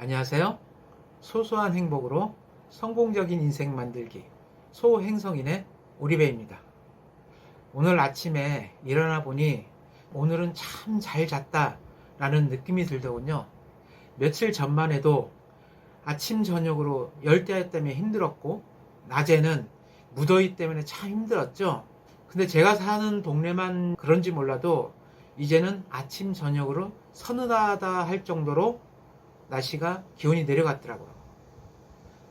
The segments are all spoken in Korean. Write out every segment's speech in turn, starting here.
안녕하세요. 소소한 행복으로 성공적인 인생 만들기 소행성인의 오리배입니다. 오늘 아침에 일어나 보니 오늘은 참 잘 잤다 라는 느낌이 들더군요. 며칠 전만 해도 아침 저녁으로 열대야 때문에 힘들었고 낮에는 무더위 때문에 참 힘들었죠. 근데 제가 사는 동네만 그런지 몰라도 이제는 아침 저녁으로 서늘하다 할 정도로 날씨가 기온이 내려갔더라고요.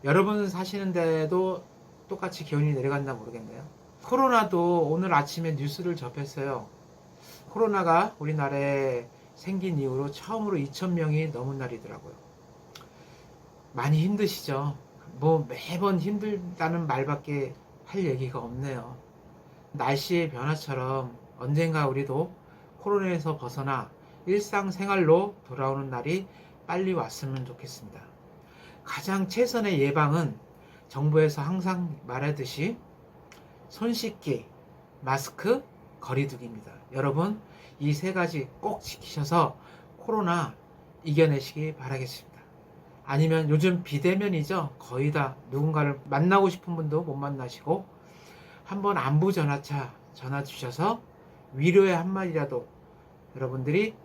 여러분 사시는 데도 똑같이 기온이 내려갔나 모르겠네요. 코로나도 오늘 아침에 뉴스를 접했어요. 코로나가 우리나라에 생긴 이후로 처음으로 2,000명이 넘은 날이더라고요. 많이 힘드시죠? 뭐 매번 힘들다는 말밖에 할 얘기가 없네요. 날씨의 변화처럼 언젠가 우리도 코로나에서 벗어나 일상생활로 돌아오는 날이 빨리 왔으면 좋겠습니다. 가장 최선의 예방은 정부에서 항상 말하듯이 손 씻기, 마스크, 거리두기입니다. 여러분 이 세 가지 꼭 지키셔서 코로나 이겨내시기 바라겠습니다. 아니면 요즘 비대면이죠. 거의 다 누군가를 만나고 싶은 분도 못 만나시고 한번 안부 전화차 전화 주셔서 위로의 한마디라도 여러분들이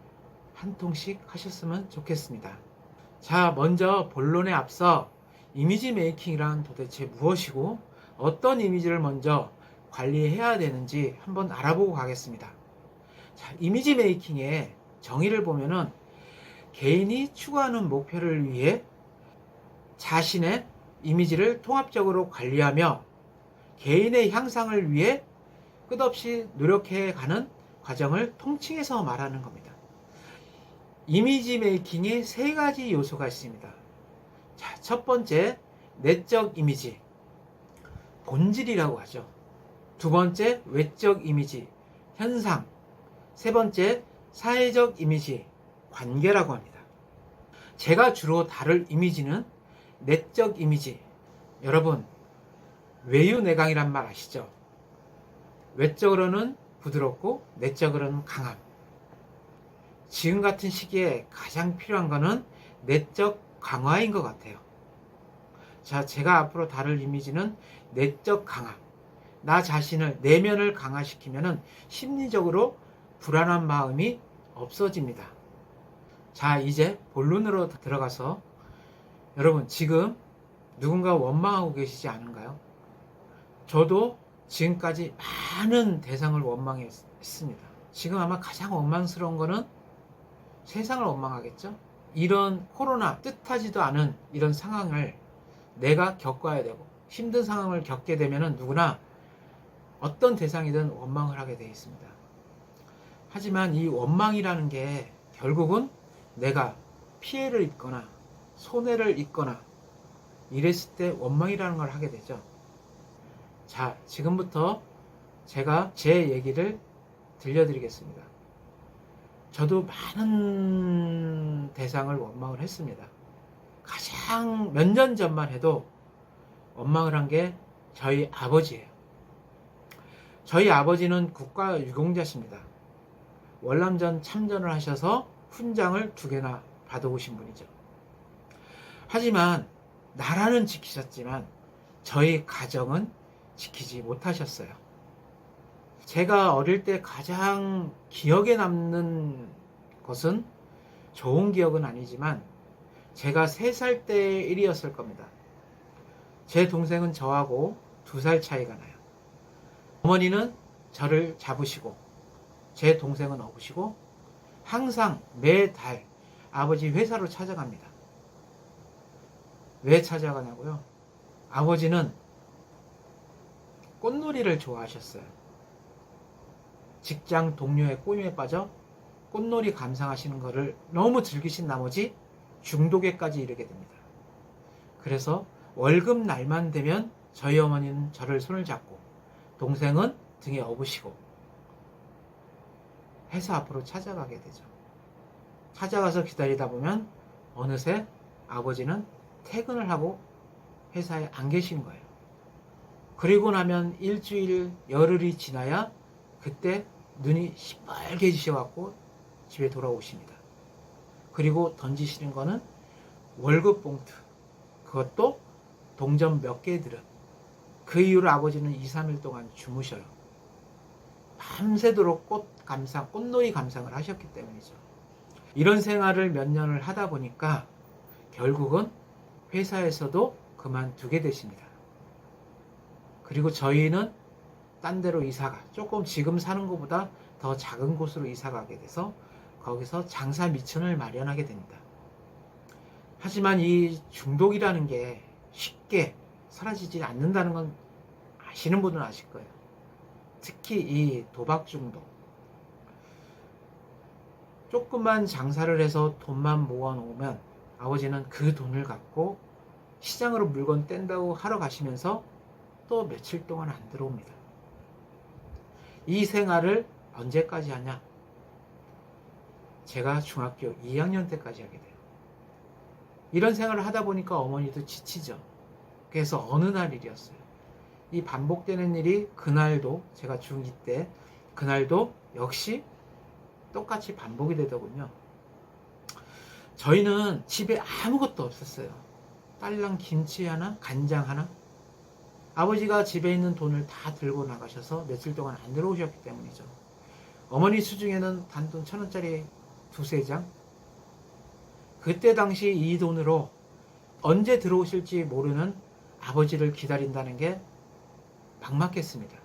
한 통씩 하셨으면 좋겠습니다. 자, 먼저 본론에 앞서 이미지 메이킹이란 도대체 무엇이고 어떤 이미지를 먼저 관리해야 되는지 한번 알아보고 가겠습니다. 자, 이미지 메이킹의 정의를 보면은 개인이 추구하는 목표를 위해 자신의 이미지를 통합적으로 관리하며 개인의 향상을 위해 끝없이 노력해가는 과정을 통칭해서 말하는 겁니다. 이미지 메이킹에 세 가지 요소가 있습니다. 자, 첫 번째, 내적 이미지, 본질이라고 하죠. 두 번째, 외적 이미지, 현상. 세 번째, 사회적 이미지, 관계라고 합니다. 제가 주로 다룰 이미지는 내적 이미지. 여러분, 외유내강이란 말 아시죠? 외적으로는 부드럽고 내적으로는 강함. 지금 같은 시기에 가장 필요한 것은 내적 강화인 것 같아요. 자, 제가 앞으로 다룰 이미지는 내적 강화. 나 자신을, 내면을 강화시키면 심리적으로 불안한 마음이 없어집니다. 자, 이제 본론으로 들어가서 여러분 지금 누군가 원망하고 계시지 않은가요? 저도 지금까지 많은 대상을 원망했습니다. 지금 아마 가장 원망스러운 거는 세상을 원망하겠죠? 이런 코로나, 뜻하지도 않은 이런 상황을 내가 겪어야 되고 힘든 상황을 겪게 되면 누구나 어떤 대상이든 원망을 하게 되어 있습니다. 하지만 이 원망이라는 게 결국은 내가 피해를 입거나 손해를 입거나 이랬을 때 원망이라는 걸 하게 되죠. 자, 지금부터 제가 제 얘기를 들려드리겠습니다. 저도 많은 대상을 원망을 했습니다. 가장 몇 년 전만 해도 원망을 한 게 저희 아버지예요. 저희 아버지는 국가유공자십니다. 월남전 참전을 하셔서 훈장을 2개나 받아오신 분이죠. 하지만 나라는 지키셨지만 저희 가정은 지키지 못하셨어요. 제가 어릴 때 가장 기억에 남는 것은 좋은 기억은 아니지만 제가 3살 때 일이었을 겁니다. 제 동생은 저하고 2살 차이가 나요. 어머니는 저를 잡으시고 제 동생은 업으시고 항상 매달 아버지 회사로 찾아갑니다. 왜 찾아가냐고요? 아버지는 꽃놀이를 좋아하셨어요. 직장 동료의 꼬임에 빠져 꽃놀이 감상하시는 것을 너무 즐기신 나머지 중독에까지 이르게 됩니다. 그래서 월급 날만 되면 저희 어머니는 저를 손을 잡고 동생은 등에 업으시고 회사 앞으로 찾아가게 되죠. 찾아가서 기다리다 보면 어느새 아버지는 퇴근을 하고 회사에 안 계신 거예요. 그리고 나면 일주일, 열흘이 지나야 그때 눈이 시뻘개지셔갖고 집에 돌아오십니다. 그리고 던지시는 거는 월급 봉투, 그것도 동전 몇 개 들은. 그 이후로 아버지는 2, 3일 동안 주무셔요. 밤새도록 꽃놀이 감상을 하셨기 때문이죠. 이런 생활을 몇 년을 하다 보니까 결국은 회사에서도 그만두게 되십니다. 그리고 저희는 딴 데로 이사가, 조금 지금 사는 것보다 더 작은 곳으로 이사가게 돼서 거기서 장사 미천을 마련하게 됩니다. 하지만 이 중독이라는 게 쉽게 사라지지 않는다는 건 아시는 분은 아실 거예요. 특히 이 도박 중독. 조금만 장사를 해서 돈만 모아놓으면 아버지는 그 돈을 갖고 시장으로 물건 뗀다고 하러 가시면서 또 며칠 동안 안 들어옵니다. 이 생활을 언제까지 하냐? 제가 중학교 2학년 때까지 하게 돼요. 이런 생활을 하다 보니까 어머니도 지치죠. 그래서 어느 날 일이었어요. 이 반복되는 일이 그날도, 제가 중2 때 그날도 역시 똑같이 반복이 되더군요. 저희는 집에 아무것도 없었어요. 딸랑 김치 하나, 간장 하나. 아버지가 집에 있는 돈을 다 들고 나가셔서 며칠 동안 안 들어오셨기 때문이죠. 어머니 수중에는 단돈 1,000원짜리 두세 장. 그때 당시 이 돈으로 언제 들어오실지 모르는 아버지를 기다린다는 게 막막했습니다.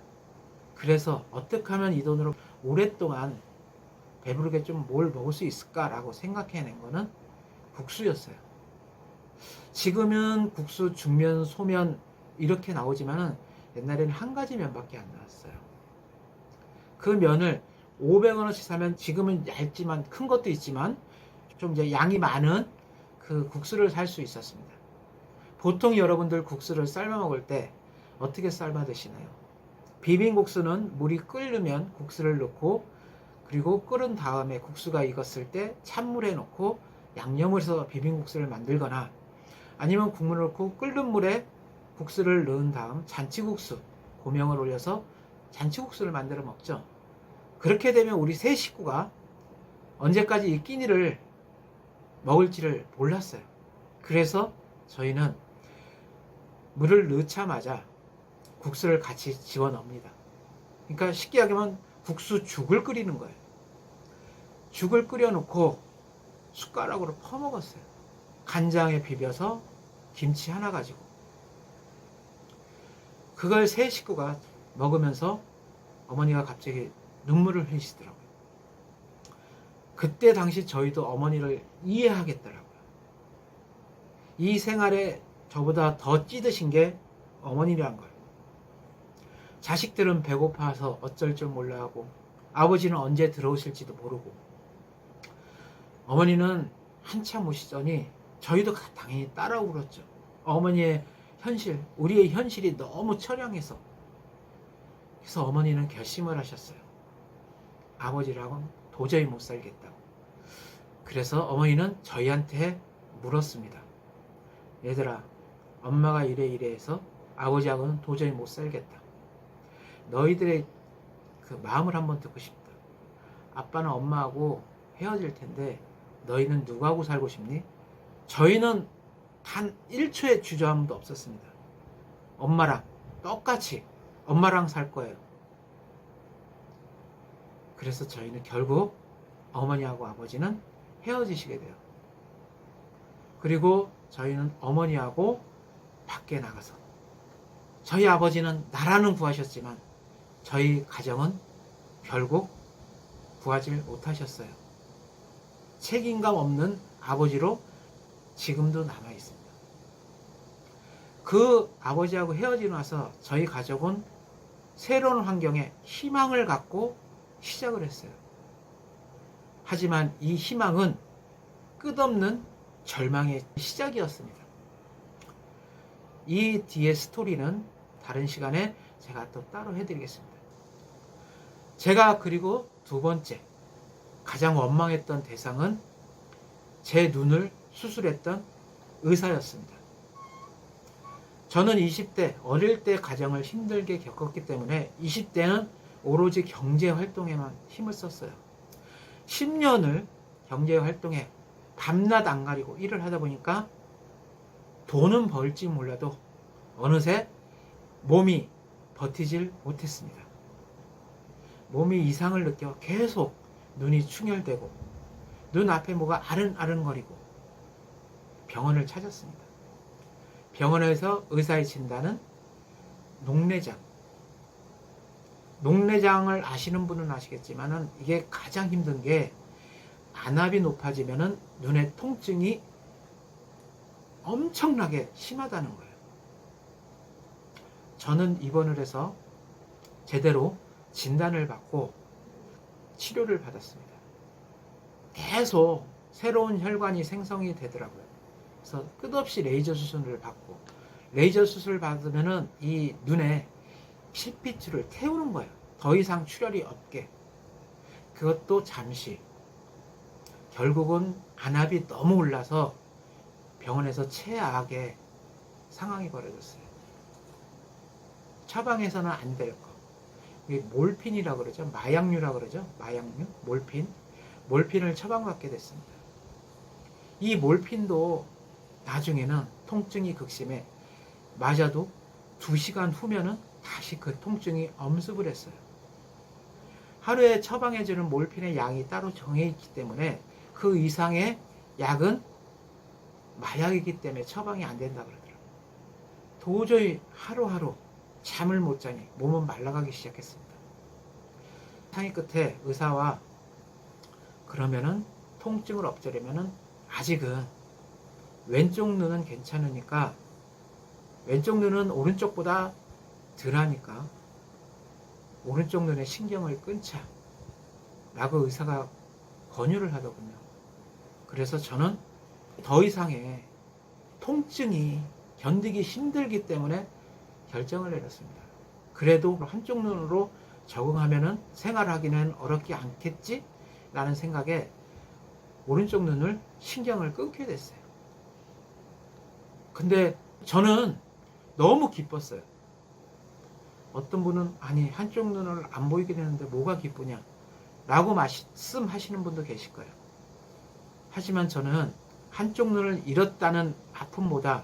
그래서 어떻게 하면 이 돈으로 오랫동안 배부르게 좀 뭘 먹을 수 있을까라고 생각해낸 거는 국수였어요. 지금은 국수, 중면, 소면 이렇게 나오지만은 옛날에는 한 가지 면밖에 안 나왔어요. 그 면을 500원어치 사면 지금은 얇지만 큰 것도 있지만 좀 이제 양이 많은 그 국수를 살 수 있었습니다. 보통 여러분들 국수를 삶아 먹을 때 어떻게 삶아 드시나요? 비빔국수는 물이 끓으면 국수를 넣고 그리고 끓은 다음에 국수가 익었을 때 찬물에 넣고 양념을 해서 비빔국수를 만들거나 아니면 국물을 넣고 끓는 물에 국수를 넣은 다음 잔치국수, 고명을 올려서 잔치국수를 만들어 먹죠. 그렇게 되면 우리 세 식구가 언제까지 이 끼니를 먹을지를 몰랐어요. 그래서 저희는 물을 넣자마자 국수를 같이 집어넣습니다. 그러니까 쉽게 얘기하면 국수죽을 끓이는 거예요. 죽을 끓여놓고 숟가락으로 퍼먹었어요. 간장에 비벼서 김치 하나 가지고. 그걸 세 식구가 먹으면서 어머니가 갑자기 눈물을 흘리시더라고요. 그때 당시 저희도 어머니를 이해하겠더라고요. 이 생활에 저보다 더 찌드신 게 어머니란 걸. 자식들은 배고파서 어쩔 줄 몰라 하고 아버지는 언제 들어오실지도 모르고 어머니는 한참 오시더니 저희도 당연히 따라 울었죠. 어머니의 현실, 우리의 현실이 너무 처량해서. 그래서 어머니는 결심을 하셨어요. 아버지랑은 도저히 못 살겠다고. 그래서 어머니는 저희한테 물었습니다. 얘들아, 엄마가 이래 해서 아버지하고는 도저히 못 살겠다. 너희들의 그 마음을 한번 듣고 싶다. 아빠는 엄마하고 헤어질 텐데 너희는 누구하고 살고 싶니? 저희는 단 1초의 주저함도 없었습니다. 엄마랑 똑같이 엄마랑 살 거예요. 그래서 저희는 결국 어머니하고 아버지는 헤어지시게 돼요. 그리고 저희는 어머니하고 밖에 나가서 저희 아버지는 나라는 구하셨지만 저희 가정은 결국 구하지 못하셨어요. 책임감 없는 아버지로 지금도 남아 있습니다. 그 아버지하고 헤어지고 나서 저희 가족은 새로운 환경에 희망을 갖고 시작을 했어요. 하지만 이 희망은 끝없는 절망의 시작이었습니다. 이 뒤의 스토리는 다른 시간에 제가 또 따로 해드리겠습니다. 제가 그리고 두 번째 가장 원망했던 대상은 제 눈을 수술했던 의사였습니다. 저는 20대 어릴 때 가정을 힘들게 겪었기 때문에 20대는 오로지 경제활동에만 힘을 썼어요. 10년을 경제활동에 밤낮 안 가리고 일을 하다 보니까 돈은 벌지 몰라도 어느새 몸이 버티질 못했습니다. 몸이 이상을 느껴 계속 눈이 충혈되고 눈 앞에 뭐가 아른아른거리고 병원을 찾았습니다. 병원에서 의사의 진단은 녹내장. 녹내장을 아시는 분은 아시겠지만은 이게 가장 힘든 게 안압이 높아지면은 눈의 통증이 엄청나게 심하다는 거예요. 저는 입원을 해서 제대로 진단을 받고 치료를 받았습니다. 계속 새로운 혈관이 생성이 되더라고요. 그래서 끝없이 레이저 수술을 받고 레이저 수술 받으면은 이 눈에 실핏줄을 태우는 거예요. 더 이상 출혈이 없게. 그것도 잠시. 결국은 안압이 너무 올라서 병원에서 최악의 상황이 벌어졌어요. 처방에서는 안 될 거. 이게 몰핀이라고 그러죠. 마약류라고 그러죠. 마약류, 몰핀. 몰핀을 처방받게 됐습니다. 이 몰핀도 나중에는 통증이 극심해 맞아도 2시간 후면은 다시 그 통증이 엄습을 했어요. 하루에 처방해주는 몰핀의 양이 따로 정해있기 때문에 그 이상의 약은 마약이기 때문에 처방이 안 된다 그러더라고요. 도저히 하루하루 잠을 못 자니 몸은 말라가기 시작했습니다. 상의 끝에 의사와 그러면은 통증을 없애려면은 아직은 왼쪽 눈은 괜찮으니까 왼쪽 눈은 오른쪽보다 덜하니까 오른쪽 눈에 신경을 끊자 라고 의사가 권유를 하더군요. 그래서 저는 더 이상의 통증이 견디기 힘들기 때문에 결정을 내렸습니다. 그래도 한쪽 눈으로 적응하면은 생활하기는 어렵지 않겠지? 라는 생각에 오른쪽 눈을 신경을 끊게 됐어요. 근데 저는 너무 기뻤어요. 어떤 분은 아니 한쪽 눈을 안 보이게 되는데 뭐가 기쁘냐 라고 말씀하시는 분도 계실 거예요. 하지만 저는 한쪽 눈을 잃었다는 아픔보다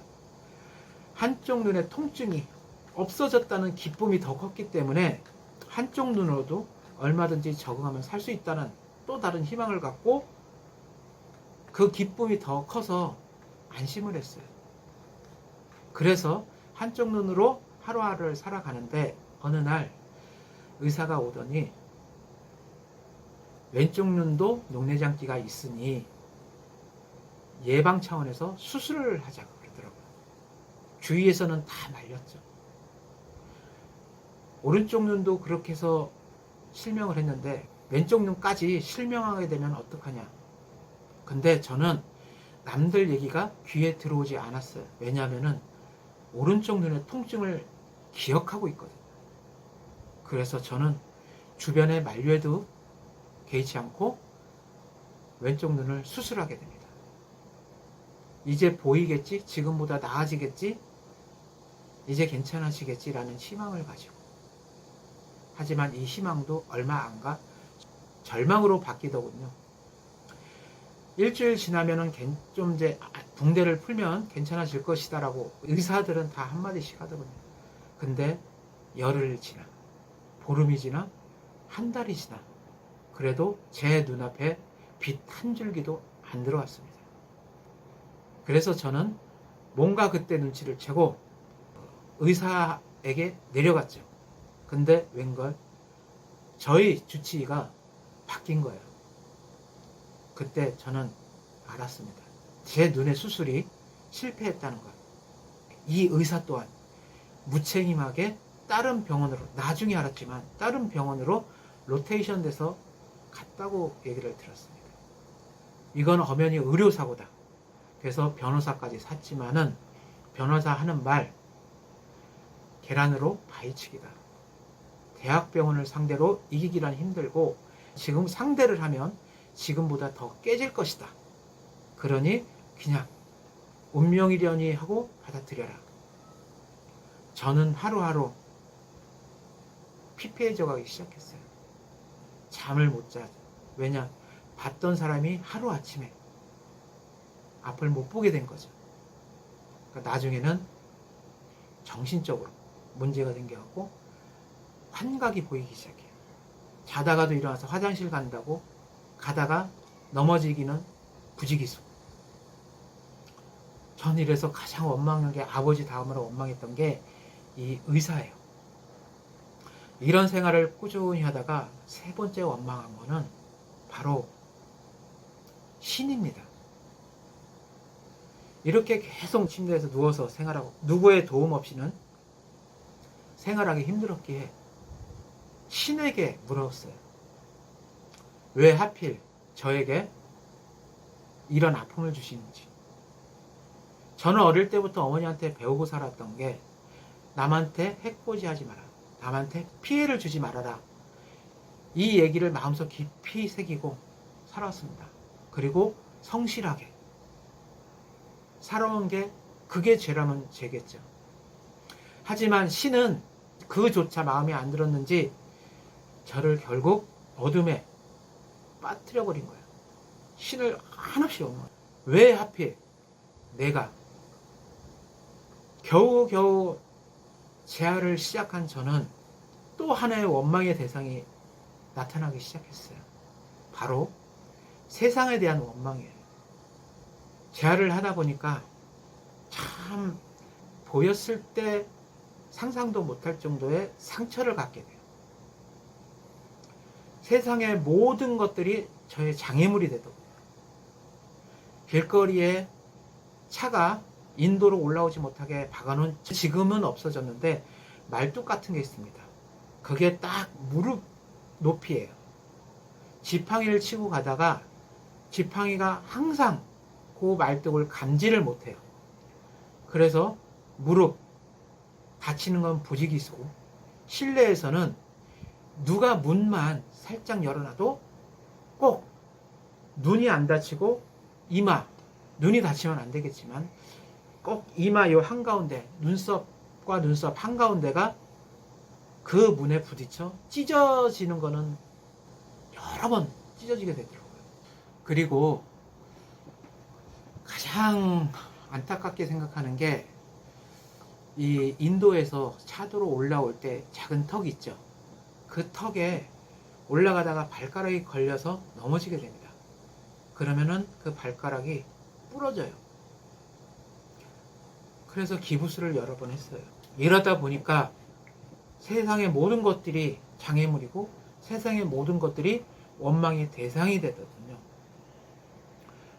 한쪽 눈의 통증이 없어졌다는 기쁨이 더 컸기 때문에 한쪽 눈으로도 얼마든지 적응하면 살 수 있다는 또 다른 희망을 갖고 그 기쁨이 더 커서 안심을 했어요. 그래서 한쪽 눈으로 하루하루를 살아가는데 어느 날 의사가 오더니 왼쪽 눈도 녹내장기가 있으니 예방 차원에서 수술을 하자고 그러더라고요. 주위에서는 다 말렸죠. 오른쪽 눈도 그렇게 해서 실명을 했는데 왼쪽 눈까지 실명하게 되면 어떡하냐. 근데 저는 남들 얘기가 귀에 들어오지 않았어요. 왜냐하면은 오른쪽 눈의 통증을 기억하고 있거든요. 그래서 저는 주변의 만류에도 개의치 않고 왼쪽 눈을 수술하게 됩니다. 이제 보이겠지? 지금보다 나아지겠지? 이제 괜찮아지겠지라는 희망을 가지고. 하지만 이 희망도 얼마 안 가 절망으로 바뀌더군요. 일주일 지나면은 좀 이제 붕대를 풀면 괜찮아질 것이다라고 의사들은 다 한마디씩 하더군요. 근데 열흘 지나, 보름이 지나, 한 달이 지나, 그래도 제 눈앞에 빛 한 줄기도 안 들어왔습니다. 그래서 저는 뭔가 그때 눈치를 채고 의사에게 내려갔죠. 근데 웬걸 저희 주치의가 바뀐 거예요. 그때 저는 알았습니다. 제 눈의 수술이 실패했다는 것. 이 의사 또한 무책임하게 다른 병원으로, 나중에 알았지만 다른 병원으로 로테이션 돼서 갔다고 얘기를 들었습니다. 이건 엄연히 의료사고다. 그래서 변호사까지 샀지만은 변호사 하는 말, 계란으로 바위치기다. 대학병원을 상대로 이기기란 힘들고 지금 상대를 하면 지금보다 더 깨질 것이다. 그러니 그냥 운명이려니 하고 받아들여라. 저는 하루하루 피폐해져 가기 시작했어요. 잠을 못 자죠. 왜냐? 봤던 사람이 하루아침에 앞을 못 보게 된 거죠. 그러니까 나중에는 정신적으로 문제가 생겨갖고 환각이 보이기 시작해요. 자다가도 일어나서 화장실 간다고 가다가 넘어지기는 부지기수. 전 이래서 가장 원망한 게, 아버지 다음으로 원망했던 게 이 의사예요. 이런 생활을 꾸준히 하다가 세 번째 원망한 거는 바로 신입니다. 이렇게 계속 침대에서 누워서 생활하고 누구의 도움 없이는 생활하기 힘들었기에 신에게 물었어요. 왜 하필 저에게 이런 아픔을 주시는지. 저는 어릴 때부터 어머니한테 배우고 살았던 게 남한테 해코지하지 마라. 남한테 피해를 주지 말아라. 이 얘기를 마음속 깊이 새기고 살았습니다. 그리고 성실하게 살아온 게 그게 죄라면 죄겠죠. 하지만 신은 그조차 마음에 안 들었는지 저를 결국 어둠에 빠뜨려 버린 거예요. 신을 한없이 원망해요. 왜 하필 내가 겨우겨우 재활을 시작한 저는 또 하나의 원망의 대상이 나타나기 시작했어요. 바로 세상에 대한 원망이에요. 재활을 하다 보니까 참 보였을 때 상상도 못할 정도의 상처를 갖게 돼요. 세상의 모든 것들이 저의 장애물이 되더군요. 길거리에 차가 인도로 올라오지 못하게 박아놓은, 지금은 없어졌는데 말뚝 같은 게 있습니다. 그게 딱 무릎 높이에요. 지팡이를 치고 가다가 지팡이가 항상 그 말뚝을 감지를 못해요. 그래서 무릎 다치는 건 부지기수고, 실내에서는 누가 문만 살짝 열어놔도 꼭 눈이 안 다치고 이마, 눈이 다치면 안 되겠지만 꼭 이마 요 한가운데, 눈썹과 눈썹 한가운데가 그 문에 부딪혀 찢어지는 거는 여러 번 찢어지게 되더라고요. 그리고 가장 안타깝게 생각하는 게, 이 인도에서 차도로 올라올 때 작은 턱이 있죠. 그 턱에 올라가다가 발가락이 걸려서 넘어지게 됩니다. 그러면은 그 발가락이 부러져요. 그래서 기부스를 여러 번 했어요. 이러다 보니까 세상의 모든 것들이 장애물이고 세상의 모든 것들이 원망의 대상이 되거든요.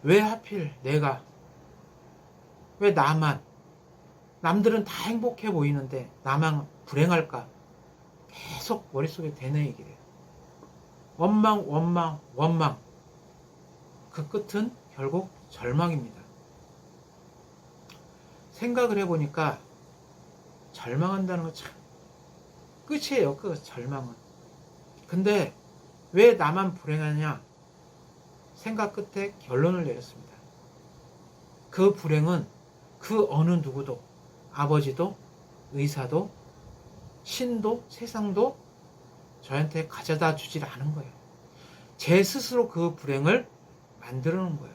왜 하필 내가, 왜 나만, 남들은 다 행복해 보이는데 나만 불행할까? 계속 머릿속에 되뇌이게 돼요. 원망, 원망, 원망. 그 끝은 결국 절망입니다. 생각을 해보니까 절망한다는 건 참 끝이에요. 그 절망은. 근데 왜 나만 불행하냐? 생각 끝에 결론을 내렸습니다. 그 불행은 그 어느 누구도, 아버지도, 의사도, 신도, 세상도 저한테 가져다 주질 않은 거예요. 제 스스로 그 불행을 만들어 놓은 거예요.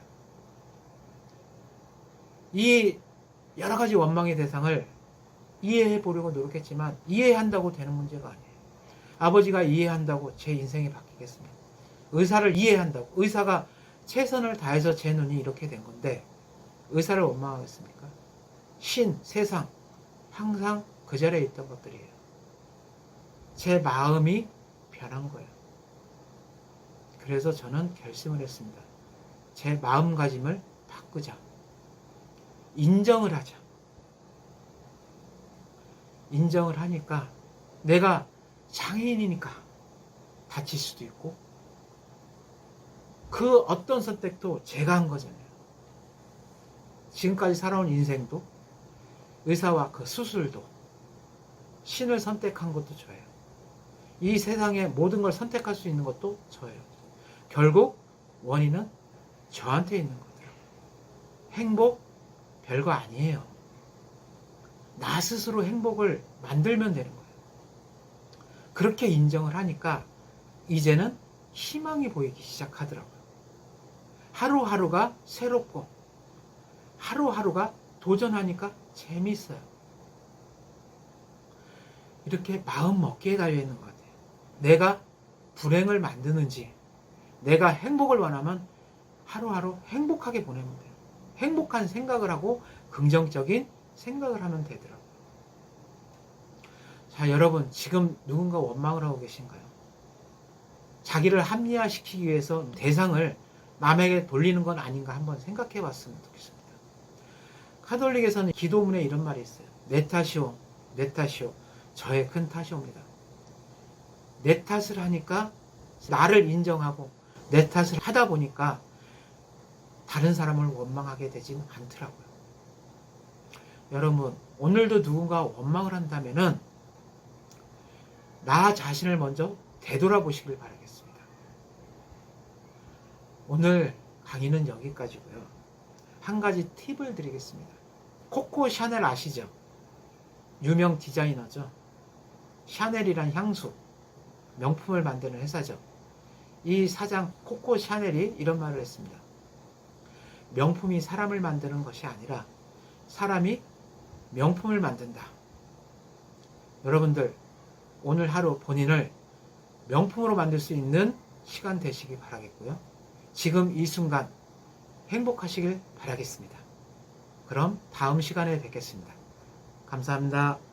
이 여러 가지 원망의 대상을 이해해 보려고 노력했지만 이해한다고 되는 문제가 아니에요. 아버지가 이해한다고 제 인생이 바뀌겠습니까? 의사를 이해한다고, 의사가 최선을 다해서 제 눈이 이렇게 된 건데 의사를 원망하겠습니까? 신, 세상 항상 그 자리에 있던 것들이에요. 제 마음이 변한 거예요. 그래서 저는 결심을 했습니다. 제 마음가짐을 바꾸자. 인정을 하자. 인정을 하니까 내가 장애인이니까 다칠 수도 있고, 그 어떤 선택도 제가 한 거잖아요. 지금까지 살아온 인생도, 의사와 그 수술도, 신을 선택한 것도 저예요. 이 세상의 모든 걸 선택할 수 있는 것도 저예요. 결국 원인은 저한테 있는 거더라고요. 행복 별거 아니에요. 나 스스로 행복을 만들면 되는 거예요. 그렇게 인정을 하니까 이제는 희망이 보이기 시작하더라고요. 하루하루가 새롭고 하루하루가 도전하니까 재미있어요. 이렇게 마음 먹기에 달려있는 것 같아요. 내가 불행을 만드는지, 내가 행복을 원하면 하루하루 행복하게 보내면 돼요. 행복한 생각을 하고 긍정적인 생각을 하면 되더라고요. 자, 여러분, 지금 누군가 원망을 하고 계신가요? 자기를 합리화시키기 위해서 대상을 남에게 돌리는 건 아닌가 한번 생각해 봤으면 좋겠습니다. 카톨릭에서는 기도문에 이런 말이 있어요. 내 탓이오, 내 탓이오, 저의 큰 탓이옵니다. 내 탓을 하니까 나를 인정하고 내 탓을 하다 보니까 다른 사람을 원망하게 되지는 않더라고요. 여러분, 오늘도 누군가 원망을 한다면은 나 자신을 먼저 되돌아보시길 바라겠습니다. 오늘 강의는 여기까지고요. 한 가지 팁을 드리겠습니다. 코코 샤넬 아시죠? 유명 디자이너죠. 샤넬이란 향수, 명품을 만드는 회사죠. 이 사장 코코 샤넬이 이런 말을 했습니다. 명품이 사람을 만드는 것이 아니라 사람이 명품을 만든다. 여러분들, 오늘 하루 본인을 명품으로 만들 수 있는 시간 되시기 바라겠고요. 지금 이 순간 행복하시길 바라겠습니다. 그럼 다음 시간에 뵙겠습니다. 감사합니다.